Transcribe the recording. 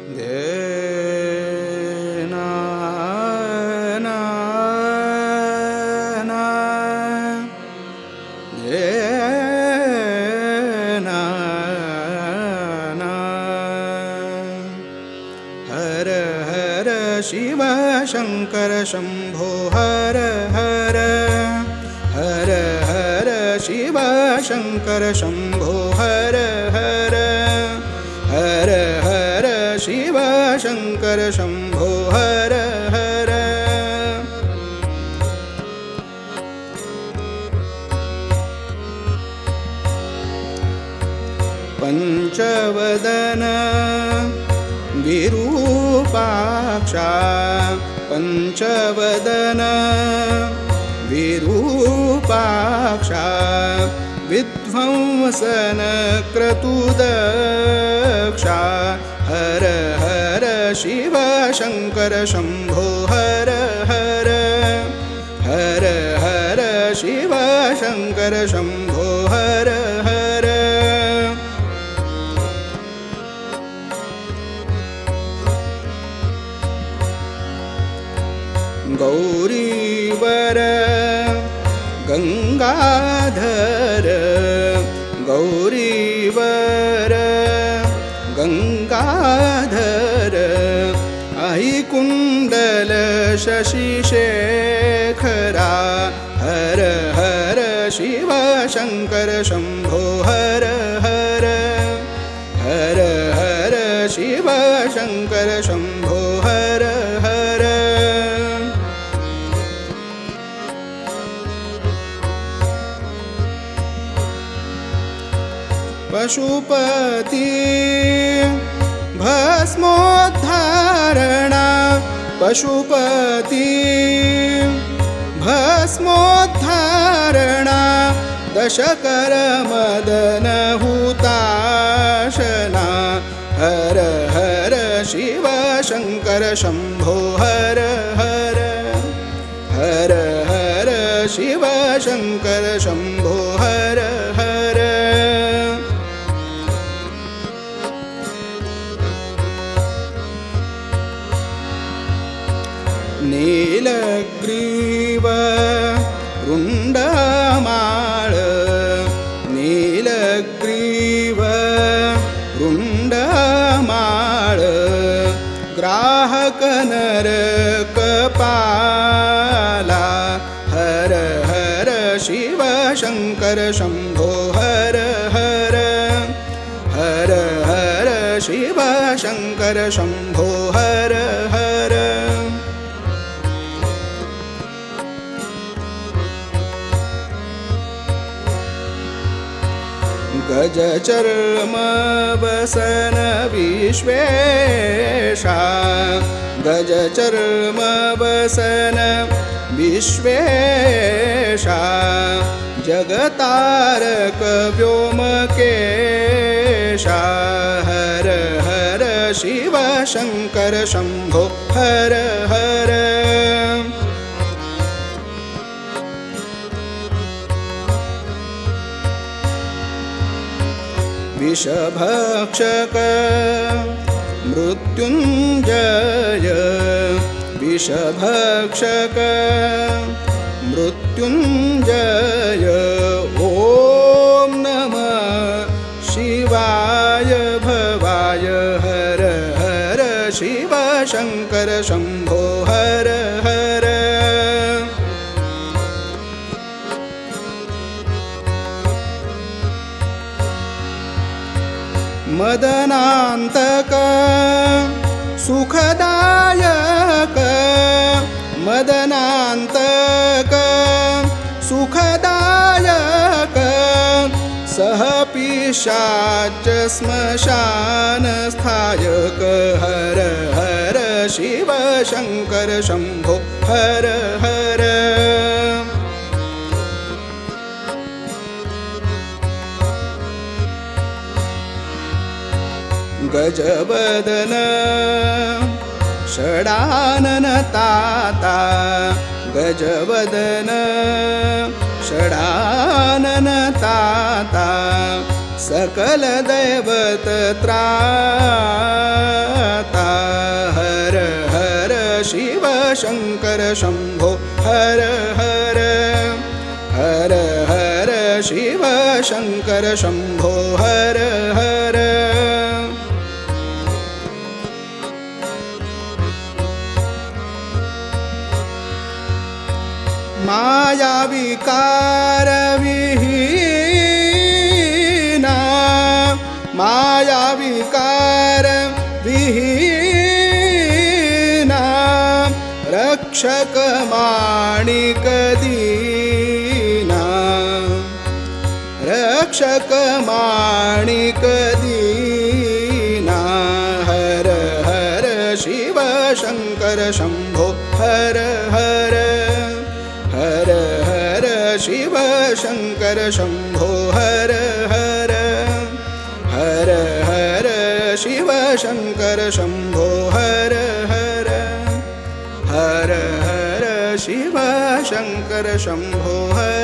हर हर शिव शंकर शंभो हर हर हर हर शिव शंकर शंभो हर हर हर हर शिव शंकर शंभो हर हर पंचवदन विरूपाक्षा पंचवदन विरूपाक्षा विध्वंसन क्रतुदक्षा हर हर शिव शंकर शंभो हर हर हर हर शिव शंकर शंभो हर हर गौरीवर गंगाधर गौरीवर गंगाधर कुंडल शशिशेखरा हर हर शिव शंकर शंभो हर हर हर हर शिव शंकर शंभो हर हर पशुपति भस्मोद्धारणा पशुपति भस्मोद्धारणा दशकर मदन हुताशना हर हर शिव शंकर शंभो हर हर हर हर शिव शंकर शंभो हर हर नीलग्रीव रुंडमाळ नीलग्रीव रुंडमाळ ग्राहक नरकपाला हर हर शिव शंकर शंभो हर हर हर हर शिव शंकर शंभो हर हर गज चर्म वसन विश्वेशा गज चर्म वसन विश्वेशा जगतारक व्योमकेशा हर हर शिव शंकर शंभो हर हर विषभक्षक मृत्युंजय विषभक्षक मृत्युंजय ओम नमः शिवाय भवाय हर हर शिव शंकर शंभो हर हर मदनांतक सुखदायक मदनांतक सुखदायक सह पिशाच श्मशान स्थायक हर हर शिव शंकर शंभो हर हर गजवदन षडानन ताता गजवदन षडानन ताता सकल दैवत त्राता शङ्कर शम्भो हर हर हर हर शिव शङ्कर शम्भो हर हर माया विकार विहीना माया विकार विहीना रक्षक माणिक दीना रक्षक माणिक दीना हर हर शिव शङ्कर शम्भो हर हर हर हर शिव शङ्कर शम्भो हर हर हर हर शिव शङ्कर शम्भो हर हर हर हर शिव शङ्कर शम्भो हर